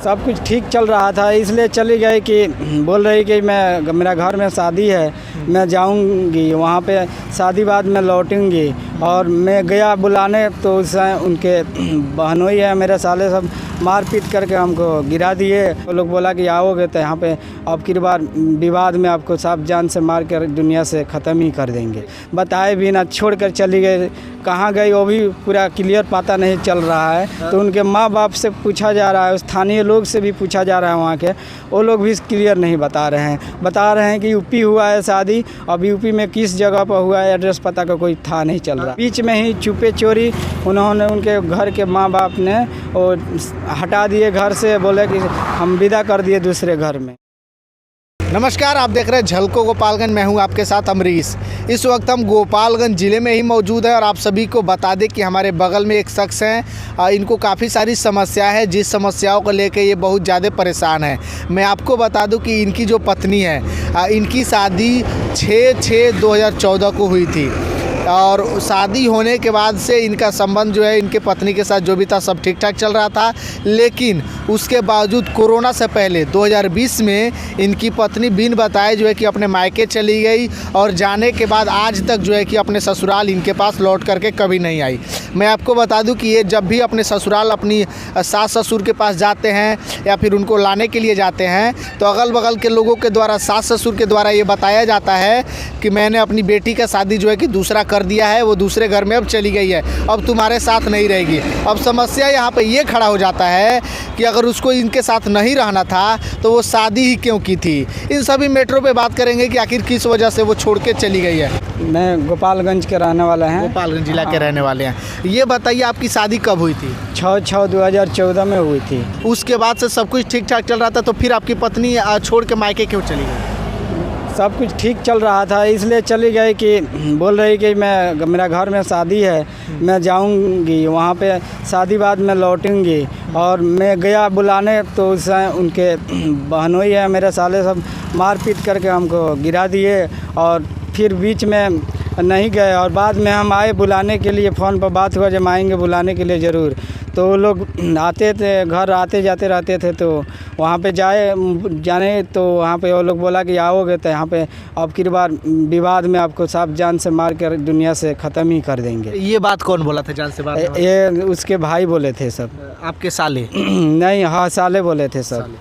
सब कुछ ठीक चल रहा था, इसलिए चली गई कि बोल रही कि मेरा घर में शादी है, मैं जाऊंगी वहाँ पे, शादी बाद में लौटूंगी। और मैं गया बुलाने तो उस उनके बहनोई है मेरे साले, सब मार पीट करके हमको गिरा दिए। वो लोग बोला कि आओगे तो यहाँ पे अब की बार विवाद में आपको साफ जान से मार कर दुनिया से ख़त्म ही कर देंगे। बताए भी ना, छोड़ कर चली गई। कहाँ गई वो भी पूरा क्लियर पता नहीं चल रहा है। तो उनके माँ बाप से पूछा जा रहा है, स्थानीय लोग से भी पूछा जा रहा है वहाँ के, वो लोग भी क्लियर नहीं बता रहे हैं। बता रहे हैं कि यूपी हुआ है शादी, अब यूपी में किस जगह पर हुआ है एड्रेस पता का कोई था नहीं चल रहा। बीच में ही चुपे चोरी उन्होंने, उनके घर के माँ बाप ने वो हटा दिए घर से, बोले कि हम विदा कर दिए दूसरे घर में। नमस्कार, आप देख रहे हैं झलको गोपालगंज। मैं हूं आपके साथ अमरीश। इस वक्त हम गोपालगंज ज़िले में ही मौजूद है और आप सभी को बता दें कि हमारे बगल में एक शख्स हैं, इनको काफ़ी सारी समस्या है, जिस समस्याओं को लेकर ये बहुत ज़्यादा परेशान है। मैं आपको बता दूं कि इनकी जो पत्नी है, इनकी शादी 6/6/2014 को हुई थी और शादी होने के बाद से इनका संबंध जो है इनके पत्नी के साथ जो भी था सब ठीक ठाक चल रहा था। लेकिन उसके बावजूद कोरोना से पहले 2020 में इनकी पत्नी बिन बताए जो है कि अपने मायके चली गई और जाने के बाद आज तक जो है कि अपने ससुराल इनके पास लौट करके कभी नहीं आई। मैं आपको बता दूं कि ये जब भी अपने ससुराल अपनी सास ससुर के पास जाते हैं या फिर उनको लाने के लिए जाते हैं तो अगल बगल के लोगों के द्वारा, सास ससुर के द्वारा ये बताया जाता है कि मैंने अपनी बेटी का शादी जो है कि दूसरा कर दिया है, वो दूसरे घर में अब चली गई है, अब तुम्हारे साथ नहीं रहेगी। अब समस्या यहाँ पे ये खड़ा हो जाता है कि अगर उसको इनके साथ नहीं रहना था तो वो शादी ही क्यों की थी। इन सभी मैटरों पे बात करेंगे कि आखिर किस वजह से वो छोड़ के चली गई है। मैं गोपालगंज के रहने वाला हैं। गोपालगंज जिला के रहने वाले हैं। ये बताइए आपकी शादी कब हुई थी? 6/6/2014 में हुई थी। उसके बाद से सब कुछ ठीक ठाक चल रहा था, तो फिर आपकी पत्नी छोड़ के मायके क्यों चली गई? सब कुछ ठीक चल रहा था, इसलिए चली गई कि बोल रही कि मेरा घर में शादी है, मैं जाऊंगी वहाँ पे, शादी बाद में लौटूंगी। और मैं गया बुलाने तो उस उनके बहनोई है मेरे साले, सब मार पीट करके हमको गिरा दिए। और फिर बीच में नहीं गए और बाद में हम आए बुलाने के लिए, फ़ोन पर बात हुआ जब आएंगे बुलाने के लिए ज़रूर। तो वो लोग आते थे, घर आते जाते रहते थे, तो वहाँ पे जाने तो वहाँ पे वो लोग बोला कि आओगे तो यहाँ पे अब की बार विवाद में आपको साफ जान से मार कर दुनिया से ख़त्म ही कर देंगे। ये बात कौन बोला था जान से बात? ये उसके भाई बोले थे सब। आपके साले? नहीं, हाँ साले बोले थे सब।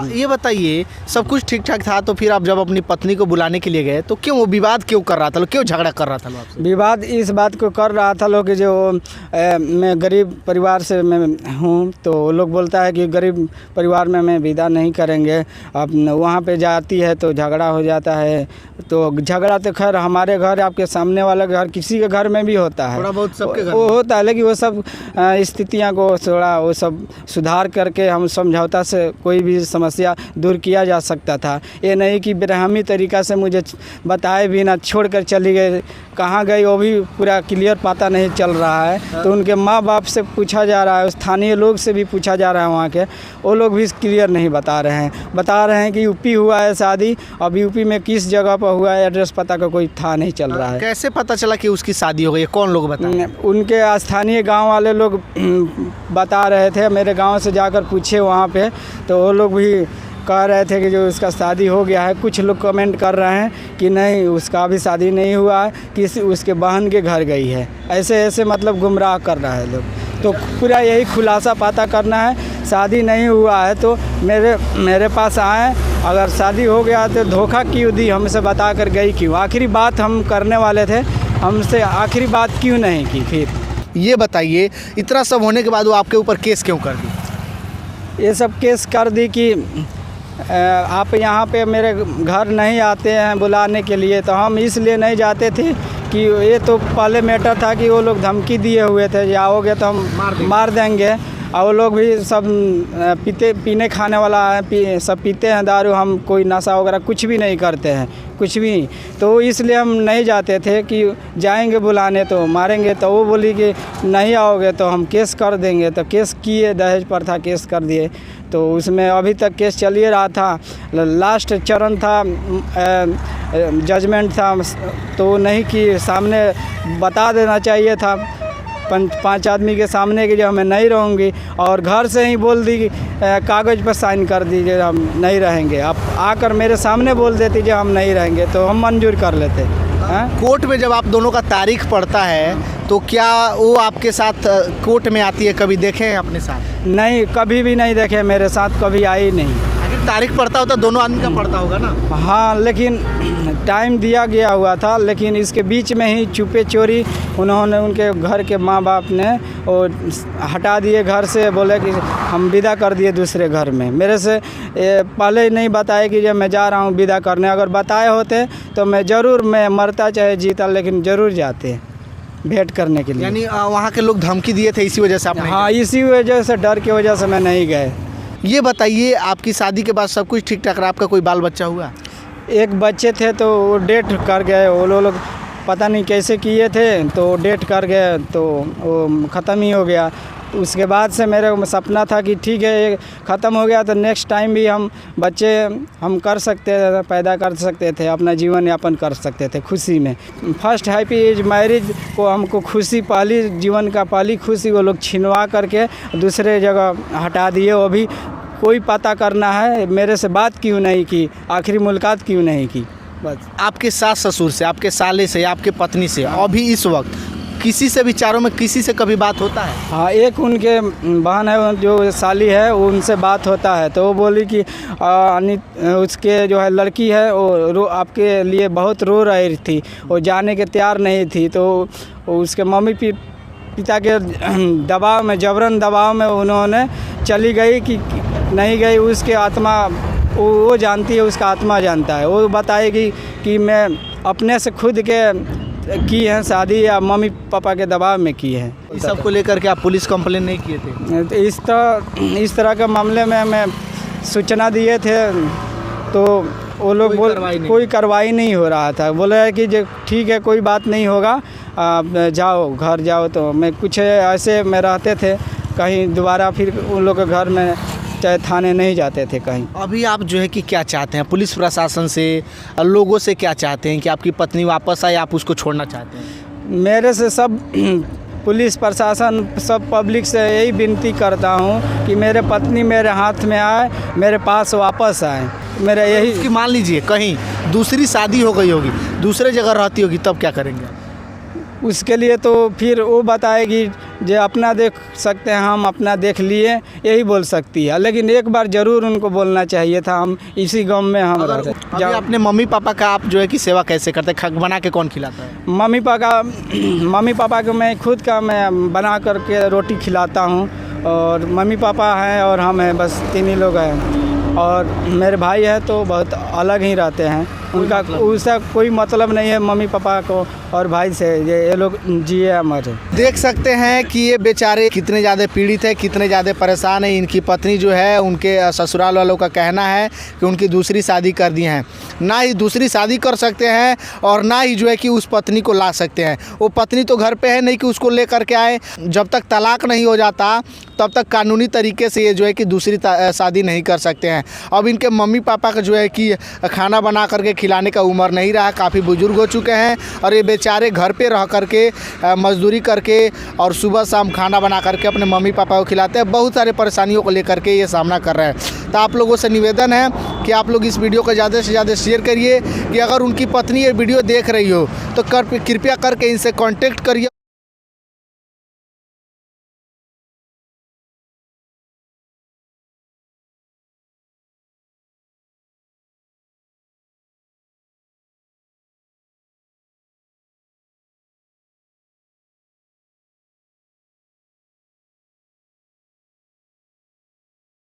ये बताइए, सब कुछ ठीक ठाक था तो फिर आप जब अपनी पत्नी को बुलाने के लिए गए तो क्यों वो विवाद क्यों कर रहा था, क्यों झगड़ा कर रहा था आपसे? विवाद इस बात को कर रहा था लोग कि जो मैं गरीब परिवार से मैं हूँ, तो लोग बोलता है कि गरीब परिवार में मैं विदा नहीं करेंगे। अब वहाँ पे जाती है तो झगड़ा हो जाता है। तो झगड़ा तो खैर हमारे घर, आपके सामने वाला घर, किसी के घर में भी होता है, थोड़ा बहुत सबके घर वो होता है। लेकिन वो सब स्थितियाँ को थोड़ा वो सब सुधार करके हम समझौता से कोई भी समस्या दूर किया जा सकता था। ये नहीं कि बेरहमी तरीक़ा से मुझे बताए भी ना, छोड़ कर चली गई। कहाँ गई वो भी पूरा क्लियर पता नहीं चल रहा है। तो उनके माँ बाप से पूछा जा रहा है, स्थानीय लोग से भी पूछा जा रहा है वहाँ के, वो लोग भी क्लियर नहीं बता रहे हैं। बता रहे हैं कि यूपी हुआ है शादी, अब यूपी में किस जगह पर हुआ है एड्रेस पता का कोई था नहीं चल रहा है। कैसे पता चला कि उसकी शादी हो गई? कौन लोग बताए? उनके स्थानीय गाँव वाले लोग बता रहे थे। मेरे गाँव से जाकर पूछे वहाँ पे, तो वो लोग भी कह रहे थे कि जो उसका शादी हो गया है। कुछ लोग कमेंट कर रहे हैं कि नहीं, उसका भी शादी नहीं हुआ है, किसी उसके बहन के घर गई है। ऐसे मतलब गुमराह कर रहा है लोग। तो पूरा यही खुलासा पता करना है। शादी नहीं हुआ है तो मेरे पास आए, अगर शादी हो गया तो धोखा क्यों दी, हमसे बता कर गई क्यों? आखिरी बात हम करने वाले थे, हमसे आखिरी बात क्यों नहीं की? फिर ये बताइए, इतना सब होने के बाद वो आपके ऊपर केस क्यों कर दी? ये सब केस कर दी कि आप यहाँ पे मेरे घर नहीं आते हैं बुलाने के लिए। तो हम इसलिए नहीं जाते थे कि ये तो पहले मैटर था कि वो लोग धमकी दिए हुए थे, आओगे तो हम मार देंगे। और वो लोग भी सब पीने खाने वाला है, सब पीते हैं दारू, हम कोई नशा वगैरह कुछ भी नहीं करते हैं, कुछ भी। तो इसलिए हम नहीं जाते थे कि जाएंगे बुलाने तो मारेंगे। तो वो बोली कि नहीं आओगे तो हम केस कर देंगे। तो केस किए, दहेज पर था, केस कर दिए। तो उसमें अभी तक केस चल ही रहा था। लास्ट चरण था, जजमेंट था, तो नहीं कि सामने बता देना चाहिए था। पांच आदमी के सामने कि जो मैं नहीं रहूँगी, और घर से ही बोल दी कागज़ पर साइन कर दीजिए हम नहीं रहेंगे। आप आकर मेरे सामने बोल देती जो हम नहीं रहेंगे तो हम मंजूर कर लेते। कोर्ट में जब आप दोनों का तारीख पड़ता है तो क्या वो आपके साथ कोर्ट में आती है, कभी देखे हैं अपने साथ? नहीं, कभी भी नहीं देखे, मेरे साथ कभी आई नहीं। अगर तारीख पड़ता होता दोनों आदमी का पड़ता होगा ना? हाँ, लेकिन टाइम दिया गया हुआ था, लेकिन इसके बीच में ही छुपे चोरी उन्होंने, उनके घर के माँ बाप ने और हटा दिए घर से, बोले कि हम विदा कर दिए दूसरे घर में। मेरे से पहले ही नहीं बताया कि जब मैं जा रहा हूँ विदा करने, अगर बताए होते तो मैं ज़रूर, मैं मरता चाहे जीता लेकिन ज़रूर जाते भेंट करने के लिए। यानी वहाँ के लोग धमकी दिए थे, इसी वजह से आप नहीं हाँ, इसी वजह से, डर की वजह से मैं नहीं गए। ये बताइए, आपकी शादी के बाद सब कुछ ठीक ठाक रहा? आपका कोई बाल बच्चा हुआ? एक बच्चे थे तो वो डेट कर गए, वो लोग पता नहीं कैसे किए थे, तो डेट कर गए तो वो ख़त्म ही हो गया। उसके बाद से मेरा सपना था कि ठीक है ये ख़त्म हो गया तो नेक्स्ट टाइम भी हम बच्चे हम कर सकते थे, पैदा कर सकते थे, अपना जीवन यापन कर सकते थे खुशी में। फर्स्ट हैप्पी एज मैरिज को हमको खुशी, पहली जीवन का पहली खुशी वो लोग छिनवा करके दूसरे जगह हटा दिए। वो भी कोई पता करना है मेरे से बात क्यों नहीं की, आखिरी मुलाकात क्यों नहीं की, बस। आपके सास ससुर से, आपके साले से, आपके पत्नी से अभी इस वक्त किसी से विचारों में किसी से कभी बात होता है? हाँ, एक उनके बहन है जो साली है, वो उनसे बात होता है तो वो बोली कि उसके जो है लड़की है वो आपके लिए बहुत रो रही थी, वो जाने के तैयार नहीं थी, तो उसके मम्मी पिता के दबाव में, जबरन दबाव में उन्होंने चली गई कि नहीं गई, उसके आत्मा वो जानती है, उसका आत्मा जानता है। वो बताएगी कि मैं अपने से खुद के की है शादी या मम्मी पापा के दबाव में की है। इस सब को लेकर के आप पुलिस कंप्लेन नहीं किए थे? तो इस तरह के मामले में मैं सूचना दिए थे तो वो लोग कोई कार्रवाई नहीं हो रहा था। बोले कि जो ठीक है कोई बात नहीं होगा, आप जाओ घर जाओ। तो मैं कुछ ऐसे में रहते थे, कहीं दोबारा फिर उन लोग के घर में चाहे थाने नहीं जाते थे कहीं। अभी आप जो है कि क्या चाहते हैं पुलिस प्रशासन से, लोगों से क्या चाहते हैं कि आपकी पत्नी वापस आए, आप उसको छोड़ना चाहते हैं? मेरे से सब पुलिस प्रशासन, सब पब्लिक से यही विनती करता हूँ कि मेरे पत्नी मेरे हाथ में आए, मेरे पास वापस आए। मेरा यही कि मान लीजिए कहीं दूसरी शादी हो गई होगी, दूसरे जगह रहती होगी, तब क्या करेंगे? उसके लिए तो फिर वो बताएगी जो अपना देख सकते हैं, हम अपना देख लिए, यही बोल सकती है। लेकिन एक बार ज़रूर उनको बोलना चाहिए था, हम इसी गांव में हम रहते। अभी अपने मम्मी पापा का आप जो है कि सेवा कैसे करते हैं? खग बना के कौन खिलाता है? मम्मी पापा को मैं खुद का मैं बना करके रोटी खिलाता हूँ, और मम्मी पापा हैं और हम हैं, बस तीन ही लोग हैं। और मेरे भाई है तो बहुत अलग ही रहते हैं, उनका उसका कोई मतलब नहीं है मम्मी पापा को और भाई से, ये लोग जिए मरे। देख सकते हैं कि ये बेचारे कितने ज़्यादा पीड़ित है, कितने ज़्यादा परेशान है। इनकी पत्नी जो है, उनके ससुराल वालों का कहना है कि उनकी दूसरी शादी कर दी हैं, ना ही दूसरी शादी कर सकते हैं और ना ही जो है कि उस पत्नी को ला सकते हैं। वो पत्नी तो घर पे है नहीं कि उसको ले करके आए। जब तक तलाक नहीं हो जाता तब तक कानूनी तरीके से ये जो है कि दूसरी शादी नहीं कर सकते हैं। अब इनके मम्मी पापा का जो है कि खाना बना करके खिलाने का उम्र नहीं रहा, काफ़ी बुजुर्ग हो चुके हैं और ये बेचारे घर पे रह करके मजदूरी करके और सुबह शाम खाना बना करके अपने मम्मी पापा को खिलाते हैं। बहुत सारे परेशानियों को लेकर के ये सामना कर रहे हैं। तो आप लोगों से निवेदन है कि आप लोग इस वीडियो को ज़्यादा से ज़्यादा शेयर करिए कि अगर उनकी पत्नी ये वीडियो देख रही हो तो कृपया करके इनसे कॉन्टेक्ट करिए।